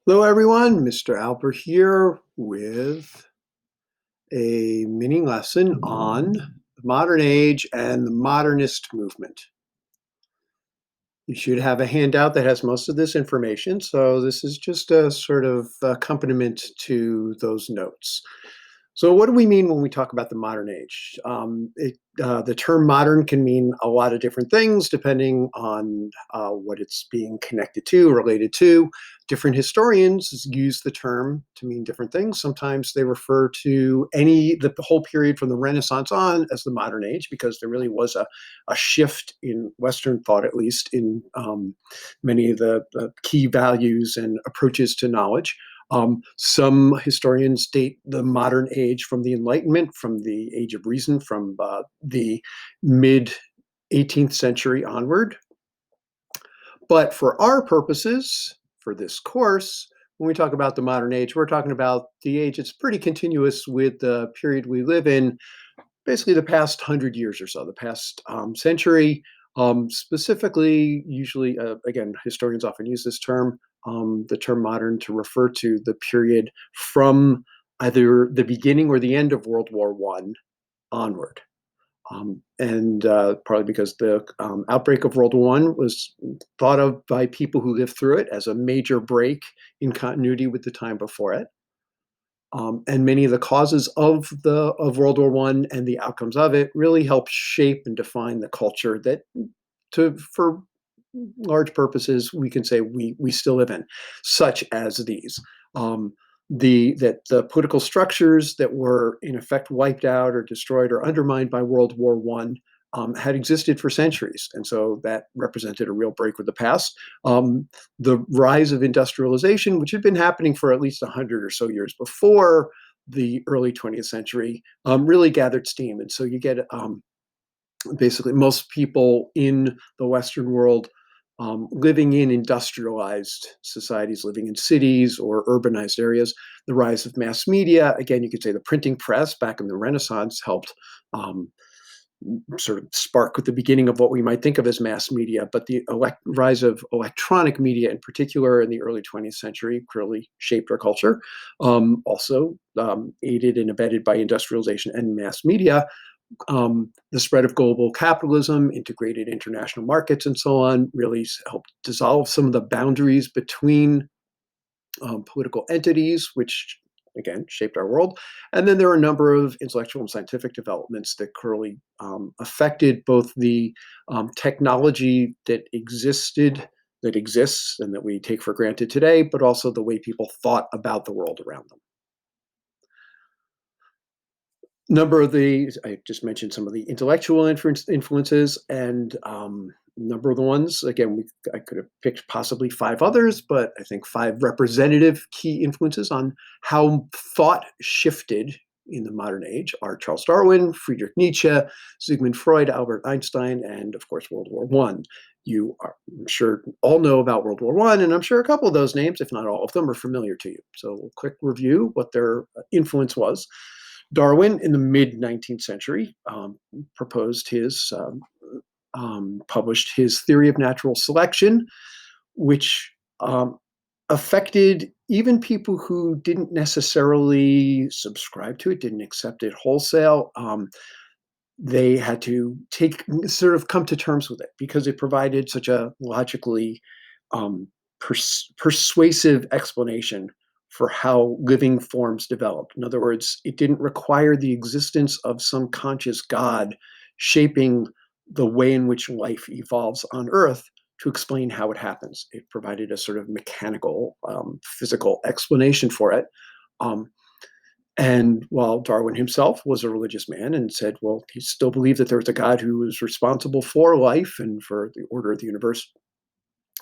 Hello, everyone. Mr. Albert here with a mini lesson on the modern age and the modernist movement. You should have a handout that has most of this information, so this is just a sort of accompaniment to those notes. So what do we mean when we talk about the modern age? The term modern can mean a lot of different things depending on what it's being connected to, related to. Different historians use the term to mean different things. Sometimes they refer to the whole period from the Renaissance on as the modern age, because there really was a shift in Western thought, at least in many of the key values and approaches to knowledge. Some historians date the modern age from the Enlightenment, from the Age of Reason, from the mid 18th century onward. But for our purposes, for this course, when we talk about the modern age, we're talking about the age that's pretty continuous with the period we live in, basically the past 100 years or so, the past century. Specifically, usually, again, historians often use the term modern, to refer to the period from either the beginning or the end of World War I onward. And Probably because the outbreak of World War I was thought of by people who lived through it as a major break in continuity with the time before it. And many of the causes of World War I and the outcomes of it really helped shape and define the culture that, for large purposes, we can say we still live in, such as these. The political structures that were in effect wiped out or destroyed or undermined by World War I had existed for centuries, and so that represented a real break with the past. The rise of industrialization, which had been happening for at least 100 or so years before the early 20th century, really gathered steam, and so you get basically most people in the Western world living in industrialized societies, living in cities or urbanized areas. The rise of mass media, again, you could say the printing press back in the Renaissance helped sort of spark with the beginning of what we might think of as mass media, but the rise of electronic media in particular in the early 20th century clearly shaped our culture. Also aided and abetted by industrialization and mass media, the spread of global capitalism, integrated international markets, and so on really helped dissolve some of the boundaries between political entities, which again shaped our world. And then there are a number of intellectual and scientific developments that clearly affected both the technology that exists, and that we take for granted today, but also the way people thought about the world around them. Number of these, I just mentioned some of the intellectual influences, and number of the ones, again, I could have picked possibly five others, but I think five representative key influences on how thought shifted in the modern age are Charles Darwin, Friedrich Nietzsche, Sigmund Freud, Albert Einstein, and of course, World War I. You are, I'm sure, all know about World War I, and I'm sure a couple of those names, if not all of them, are familiar to you. So a quick review what their influence was. Darwin, in the mid 19th century, published his theory of natural selection, which affected even people who didn't necessarily subscribe to it, didn't accept it wholesale. They had to come to terms with it because it provided such a logically persuasive explanation for how living forms developed. In other words, it didn't require the existence of some conscious God shaping the way in which life evolves on Earth to explain how it happens. It provided a sort of mechanical, physical explanation for it. And while Darwin himself was a religious man and said, well, he still believed that there was a God who was responsible for life and for the order of the universe,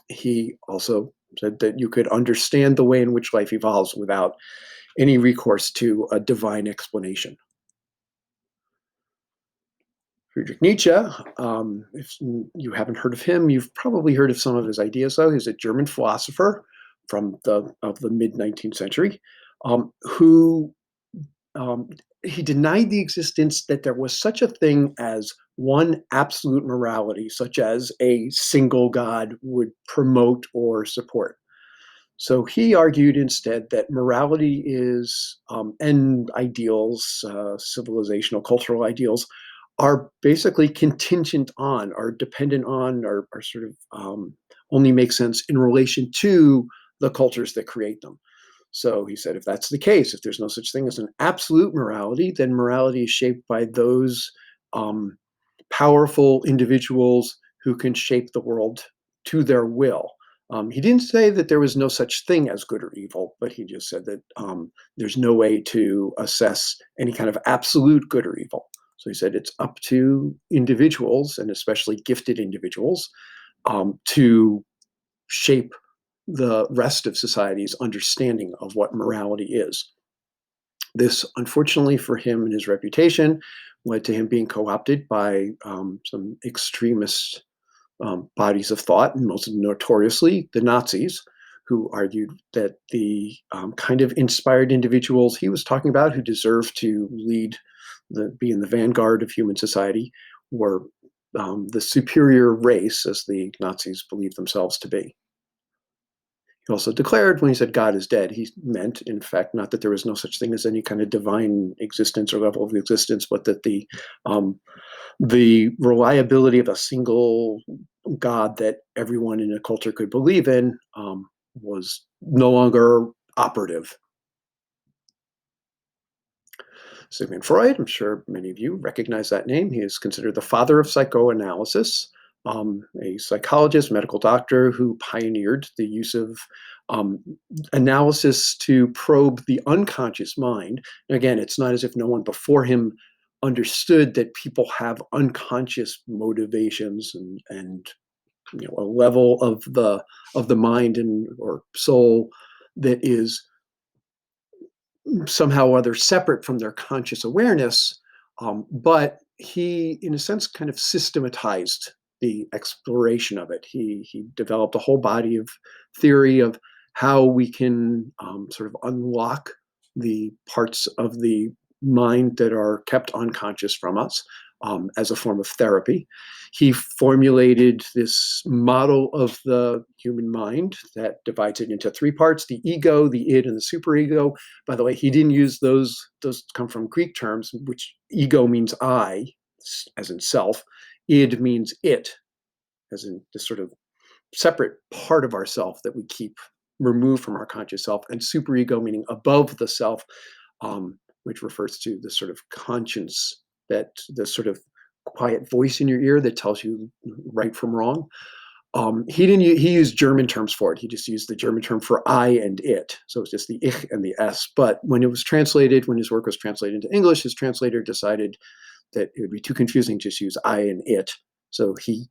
he also said that you could understand the way in which life evolves without any recourse to a divine explanation. Friedrich Nietzsche, if you haven't heard of him, you've probably heard of some of his ideas, though. He's a German philosopher of the mid 19th century, who he denied the existence that there was such a thing as one absolute morality, such as a single God would promote or support. So he argued instead that morality is and ideals, civilizational, cultural ideals, are basically contingent on, are dependent on, are sort of only make sense in relation to the cultures that create them. So he said, if that's the case, if there's no such thing as an absolute morality, then morality is shaped by those um, powerful individuals who can shape the world to their will. He didn't say that there was no such thing as good or evil, but he just said that there's no way to assess any kind of absolute good or evil. So he said it's up to individuals, and especially gifted individuals, to shape the rest of society's understanding of what morality is. This, unfortunately for him and his reputation, led to him being co-opted by some extremist bodies of thought, and most notoriously the Nazis, who argued that the kind of inspired individuals he was talking about, who deserved to be in the vanguard of human society, were the superior race, as the Nazis believed themselves to be. He also declared, when he said God is dead, he meant, in fact, not that there was no such thing as any kind of divine existence or level of existence, but that the reliability of a single God that everyone in a culture could believe in was no longer operative. Sigmund Freud, I'm sure many of you recognize that name. He is considered the father of psychoanalysis, a psychologist, medical doctor who pioneered the use of um, analysis to probe the unconscious mind. And again, it's not as if no one before him understood that people have unconscious motivations and a level of the mind and or soul that is somehow or other separate from their conscious awareness. But he, in a sense, kind of systematized the exploration of it. He developed a whole body of theory of how we can sort of unlock the parts of the mind that are kept unconscious from us as a form of therapy. He formulated this model of the human mind that divides it into three parts: the ego, the id, and the superego. By the way, he didn't use those. Those come from Greek terms, which ego means I, as in self. Id means it, as in this sort of separate part of ourself that we keep removed from our conscious self. And superego meaning above the self, which refers to the sort of conscience, that the sort of quiet voice in your ear that tells you right from wrong. He used German terms for it. He just used the German term for I and it. So it's just the ich and the s. But when it was translated, when his work was translated into English, his translator decided that it would be too confusing to just use I and it. So he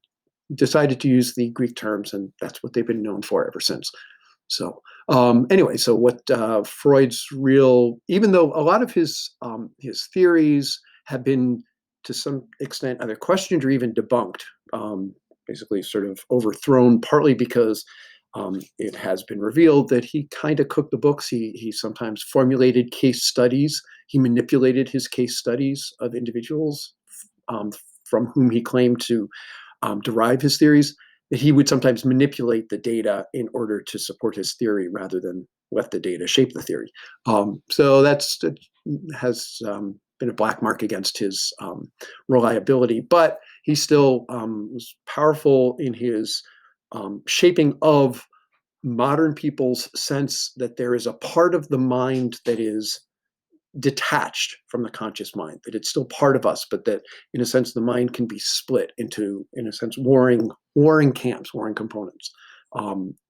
decided to use the Greek terms, and that's what they've been known for ever since. So anyway, so what Freud's real, even though a lot of his theories have been to some extent either questioned or even debunked, basically sort of overthrown, partly because it has been revealed that he kind of cooked the books. He sometimes formulated case studies. He manipulated his case studies of individuals from whom he claimed to derive his theories, that he would sometimes manipulate the data in order to support his theory rather than let the data shape the theory. So that has been a black mark against his reliability, but he still was powerful in his shaping of modern people's sense that there is a part of the mind that is detached from the conscious mind, that it's still part of us, but that in a sense the mind can be split into, in a sense, warring camps, warring components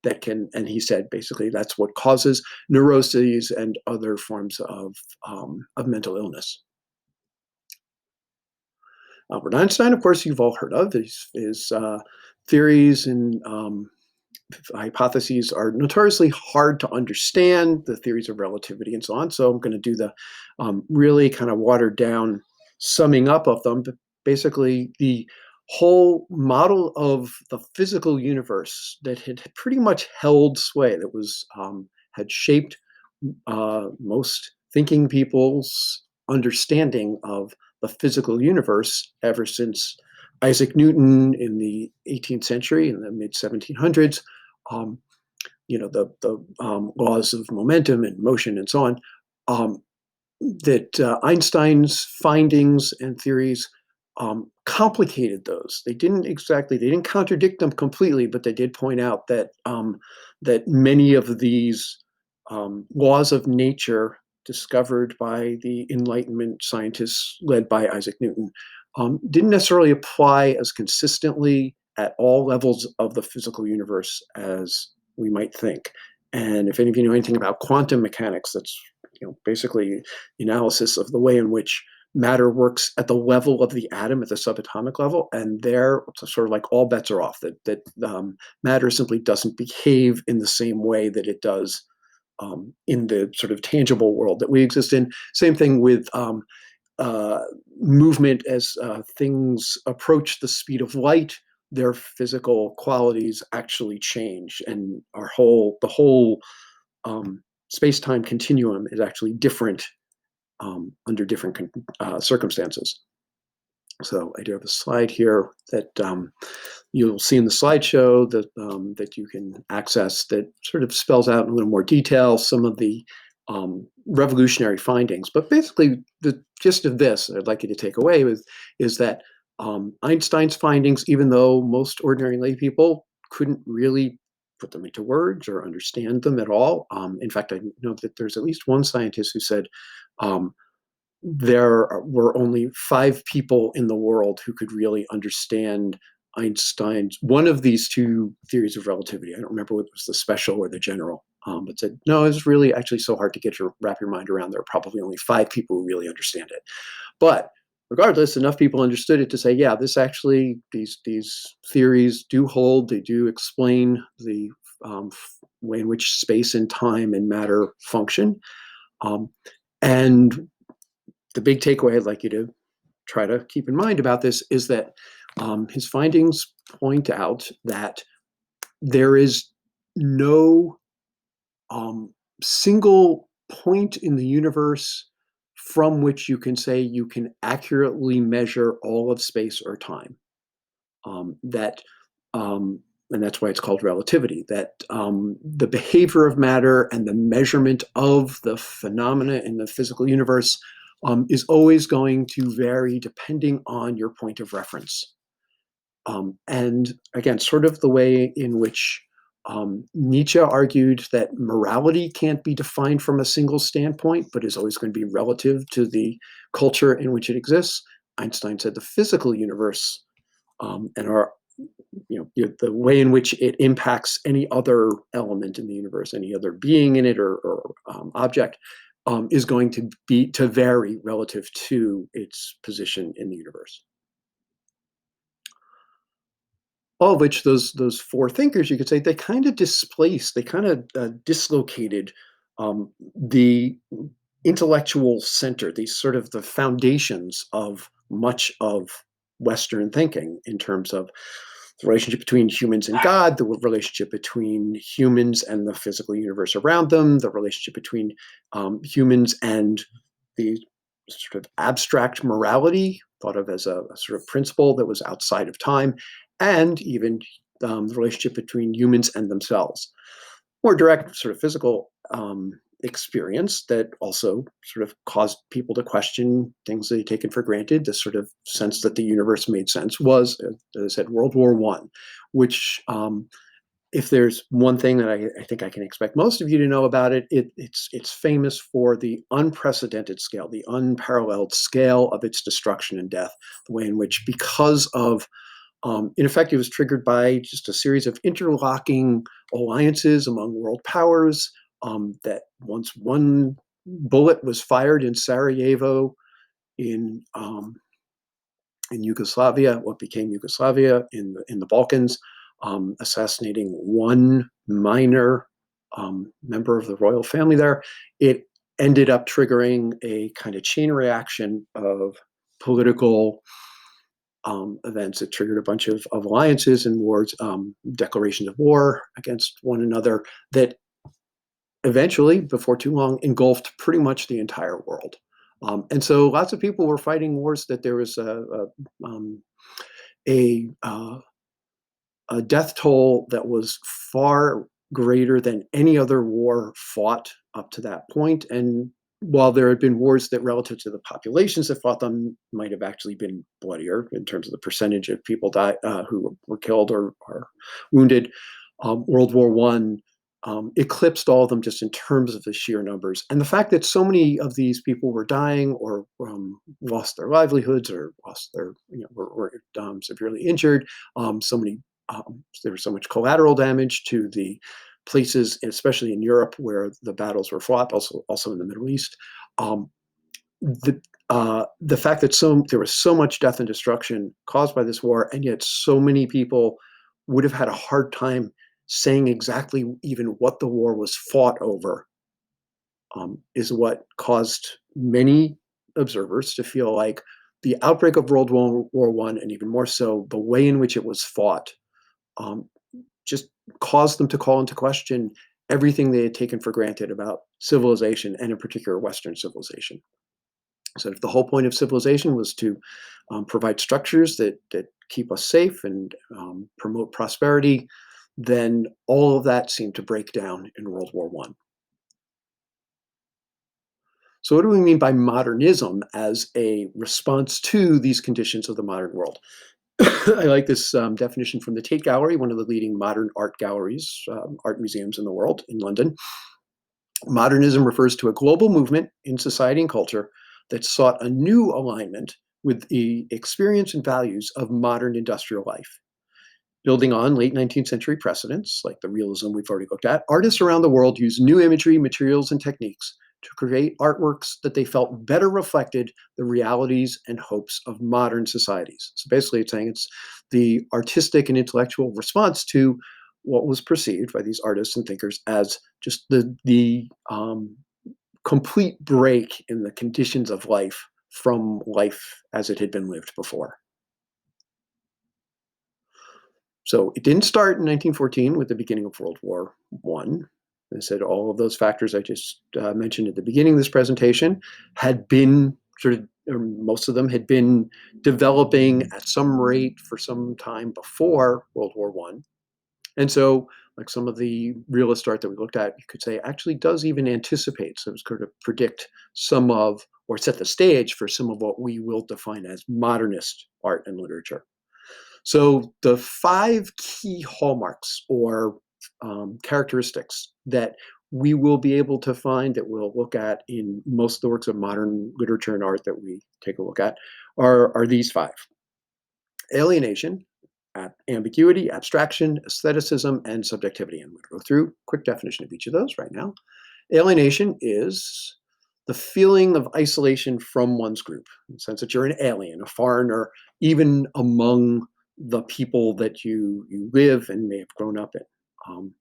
that can, and he said basically that's what causes neuroses and other forms of mental illness. Albert Einstein, of course, you've all heard of his theories and hypotheses are notoriously hard to understand, the theories of relativity and so on. So I'm going to do the really kind of watered down summing up of them. But basically, the whole model of the physical universe that had pretty much held sway, that was had shaped most thinking people's understanding of the physical universe ever since Isaac Newton in the 18th century, in the mid 1700s, the laws of momentum and motion and so on, um, that Einstein's findings and theories complicated those. They didn't contradict them completely, but they did point out that many of these laws of nature discovered by the Enlightenment scientists led by Isaac Newton didn't necessarily apply as consistently at all levels of the physical universe as we might think. And if any of you know anything about quantum mechanics, that's basically the analysis of the way in which matter works at the level of the atom, at the subatomic level, and there sort of like all bets are off. That matter simply doesn't behave in the same way that it does in the sort of tangible world that we exist in. Same thing with uh, movement. As things approach the speed of light, their physical qualities actually change, and the whole space-time continuum is actually different under different circumstances. So I do have a slide here that you'll see in the slideshow that you can access that sort of spells out in a little more detail some of the revolutionary findings. But basically, the gist of this I'd like you to take away is that Einstein's findings, even though most ordinary lay people couldn't really put them into words or understand them at all. In fact, I know that there's at least one scientist who said there were only 5 people in the world who could really understand Einstein's one of these two theories of relativity. I don't remember whether it was the special or the general, but said, no, it's really actually so hard to wrap your mind around. There are probably only 5 people who really understand it. But regardless, enough people understood it to say, yeah, these theories do hold. They do explain the way in which space and time and matter function. And the big takeaway I'd like you to try to keep in mind about this is that his findings point out that there is no single point in the universe from which you can say you can accurately measure all of space or time. And that's why it's called relativity, that the behavior of matter and the measurement of the phenomena in the physical universe is always going to vary depending on your point of reference. And again, sort of the way in which Nietzsche argued that morality can't be defined from a single standpoint, but is always going to be relative to the culture in which it exists. Einstein said the physical universe and the way in which it impacts any other element in the universe, any other being in it or object, is going to vary relative to its position in the universe. All of which those 4 thinkers, you could say, they kind of dislocated the intellectual center, these sort of the foundations of much of Western thinking in terms of the relationship between humans and God, the relationship between humans and the physical universe around them, the relationship between humans and the sort of abstract morality thought of as a sort of principle that was outside of time, and even the relationship between humans and themselves. More direct sort of physical experience that also sort of caused people to question things they'd taken for granted. The sort of sense that the universe made sense was, as I said, World War I, which if there's one thing that I think I can expect most of you to know about it, it's famous for the unprecedented scale, the unparalleled scale of its destruction and death, the way in which, because of in effect, it was triggered by just a series of interlocking alliances among world powers, that once one bullet was fired in Sarajevo in Yugoslavia, what became Yugoslavia in the Balkans, assassinating one minor member of the royal family there, it ended up triggering a kind of chain reaction of political events. It triggered a bunch of alliances and wars, declarations of war against one another that eventually, before too long, engulfed pretty much the entire world. And so lots of people were fighting wars that there was a death toll that was far greater than any other war fought up to that point. And while there had been wars that, relative to the populations that fought them, might have actually been bloodier in terms of the percentage of people who were killed or wounded, World War One eclipsed all of them just in terms of the sheer numbers. And the fact that so many of these people were dying or lost their livelihoods or lost their, were severely injured. There was so much collateral damage to the places, especially in Europe, where the battles were fought, also in the Middle East. Um, the fact that there was so much death and destruction caused by this war, and yet so many people would have had a hard time saying exactly even what the war was fought over, is what caused many observers to feel like the outbreak of World War One, and even more so the way in which it was fought, um, just caused them to call into question everything they had taken for granted about civilization, and in particular Western civilization. So if the whole point of civilization was to provide structures that keep us safe and promote prosperity, then all of that seemed to break down in World War One. So what do we mean by modernism as a response to these conditions of the modern world? I like this definition from the Tate Gallery, one of the leading modern art galleries, art museums in the world in London. Modernism refers to a global movement in society and culture that sought a new alignment with the experience and values of modern industrial life. Building on late 19th century precedents, like the realism we've already looked at, artists around the world used new imagery, materials, and techniques to create artworks that they felt better reflected the realities and hopes of modern societies. So basically, it's saying it's the artistic and intellectual response to what was perceived by these artists and thinkers as just the complete break in the conditions of life from life as it had been lived before. So it didn't start in 1914 with the beginning of World War One. I said all of those factors I just mentioned at the beginning of this presentation had been or most of them had been developing at some rate for some time before World War One. And so, like some of the realist art that we looked at, you could say actually does even anticipate, so it's going to predict some of, or set the stage for some of what we will define as modernist art and literature. So the five key hallmarks or characteristics that we will be able to find, that we'll look at in most of the works of modern literature and art that we take a look at, are these five: alienation, ambiguity, abstraction, aestheticism, and subjectivity. I'm going to go through a quick definition of each of those right now. Alienation is the feeling of isolation from one's group, in the sense that you're an alien, a foreigner, even among the people that you live and may have grown up in. Um,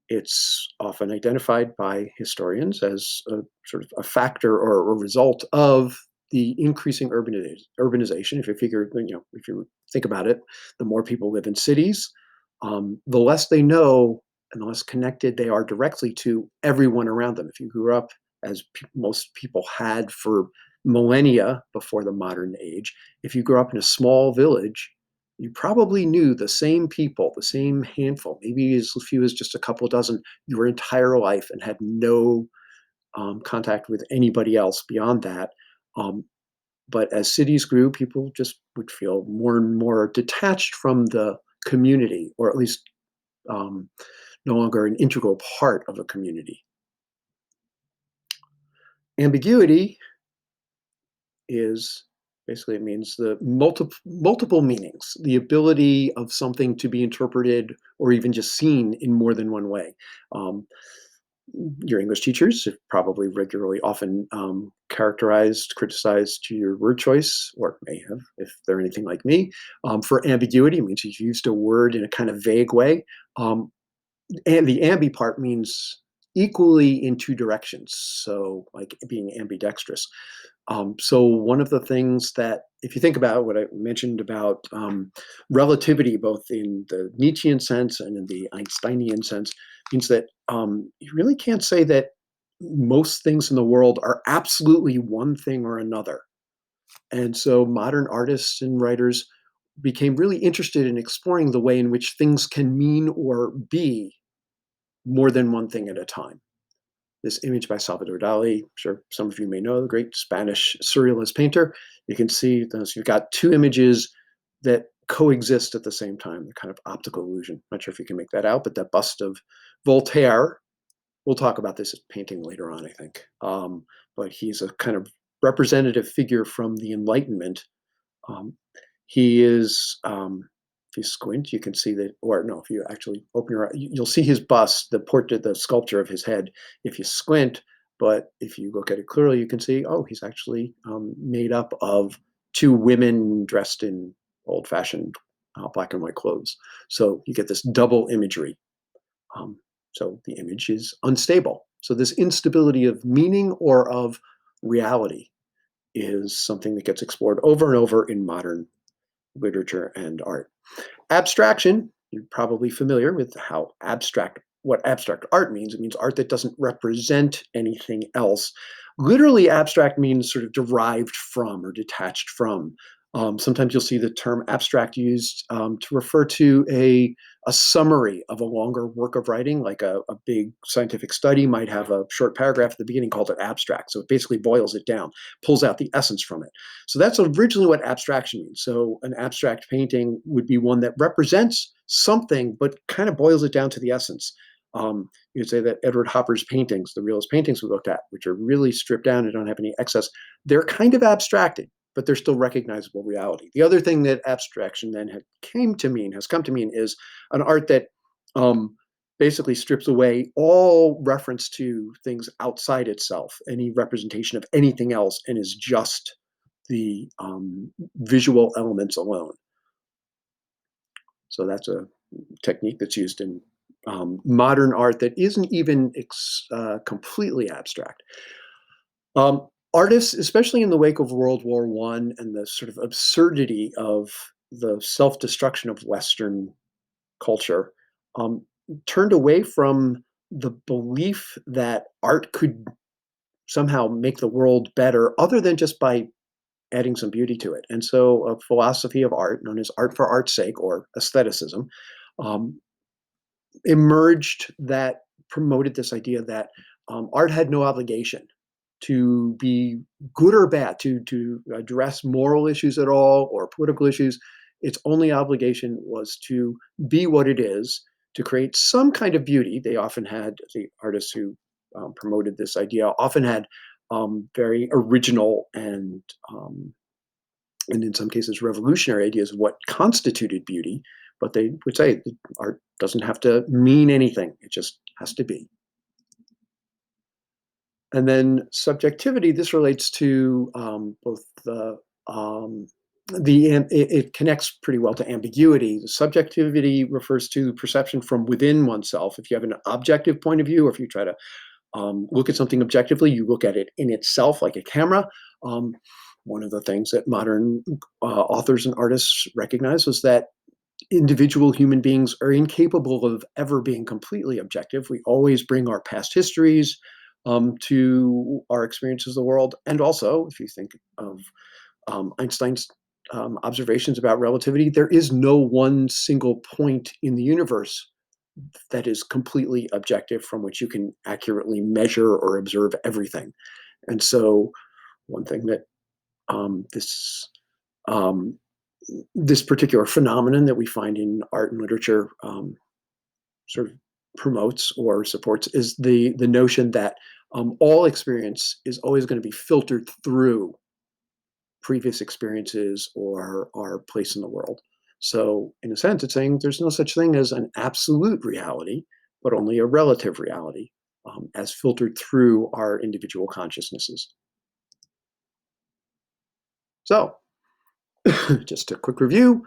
it's often identified by historians as a sort of a factor or a result of the increasing urbanization. If you figure, if you think about it, the more people live in cities, the less they know and the less connected they are directly to everyone around them. If you grew up, as most people had for millennia before the modern age, if you grew up in a small village, you probably knew the same people, the same handful, maybe as few as just a couple dozen, your entire life, and had no contact with anybody else beyond that. Um, but as cities grew, people just would feel more and more detached from the community, or at least um, no longer an integral part of a community. Ambiguity is basically, it means the multiple meanings, the ability of something to be interpreted or even just seen in more than one way. Um, your English teachers have probably regularly often criticized your word choice, or may have, if they're anything like me, for ambiguity. It means you've used a word in a kind of vague way. And the ambi part means equally in two directions, so like being ambidextrous. So one of the things that, if you think about what I mentioned about relativity, both in the Nietzschean sense and in the Einsteinian sense, means that you really can't say that most things in the world are absolutely one thing or another. And so modern artists and writers became really interested in exploring the way in which things can mean or be more than one thing at a time. This image by Salvador Dali, I'm sure some of you may know, the great Spanish surrealist painter. You can see those, you've got two images that coexist at the same time, the kind of optical illusion. Not sure if you can make that out, but that bust of Voltaire, we'll talk about this painting later on, I think. But he's a kind of representative figure from the Enlightenment. Um, he is, if you squint, you can see that, or no, if you actually open your eye, you'll see his bust, the portrait, the sculpture of his head, if you squint. But if you look at it clearly, you can see, oh, he's actually made up of two women dressed in old-fashioned black and white clothes. So you get this double imagery. Um, so the image is unstable. So this instability of meaning or of reality is something that gets explored over and over in modern literature and art. Abstraction, you're probably familiar with what abstract art means. It means art that doesn't represent anything else. Literally, abstract means sort of derived from or detached from. Sometimes you'll see the term abstract used to refer to a summary of a longer work of writing, like a big scientific study might have a short paragraph at the beginning called an abstract. So it basically boils it down, pulls out the essence from it. So that's originally what abstraction means. So an abstract painting would be one that represents something, but kind of boils it down to the essence. You could say that Edward Hopper's paintings, the realist paintings we looked at, which are really stripped down and don't have any excess, they're kind of abstracted, but they're still recognizable reality. The other thing that abstraction then has come to mean is an art that basically strips away all reference to things outside itself, any representation of anything else, and is just the visual elements alone. So that's a technique that's used in modern art that isn't even completely abstract. Artists, especially in the wake of World War I and the sort of absurdity of the self-destruction of Western culture, turned away from the belief that art could somehow make the world better, other than just by adding some beauty to it. And so a philosophy of art known as art for art's sake, or aestheticism, um, emerged that promoted this idea that art had no obligation to be good or bad, to address moral issues at all or political issues. Its only obligation was to be what it is, to create some kind of beauty. They often had, the artists who promoted this idea often had very original and in some cases revolutionary ideas of what constituted beauty, but they would say that art doesn't have to mean anything. It just has to be. And then subjectivity, this relates to both it connects pretty well to ambiguity. Subjectivity refers to perception from within oneself. If you have an objective point of view, or if you try to look at something objectively, you look at it in itself like a camera. One of the things that modern authors and artists recognize was that individual human beings are incapable of ever being completely objective. We always bring our past histories to our experiences of the world. And also, if you think of Einstein's observations about relativity, there is no one single point in the universe that is completely objective from which you can accurately measure or observe everything. And so one thing that this this particular phenomenon that we find in art and literature sort of promotes or supports is the notion that all experience is always going to be filtered through previous experiences or our place in the world. So, in a sense, it's saying there's no such thing as an absolute reality, but only a relative reality as filtered through our individual consciousnesses. So, just a quick review.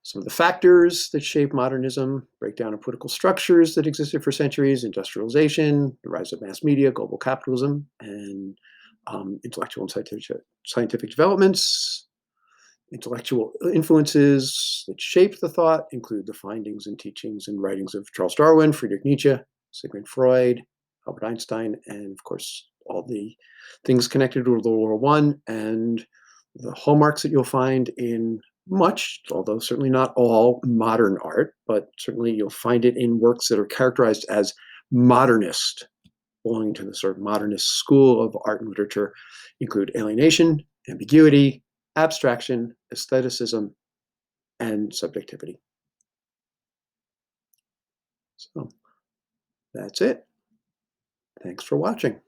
Some of the factors that shape modernism: breakdown of political structures that existed for centuries, industrialization, the rise of mass media, global capitalism, and intellectual and scientific developments. Intellectual influences that shaped the thought include the findings and teachings and writings of Charles Darwin, Friedrich Nietzsche, Sigmund Freud, Albert Einstein, and of course, all the things connected to World War I, and the hallmarks that you'll find in much, although certainly not all, modern art, but certainly you'll find it in works that are characterized as Modernist, belonging to the sort of modernist school of art and literature, include alienation, ambiguity, abstraction, aestheticism, and subjectivity. So that's it. Thanks for watching.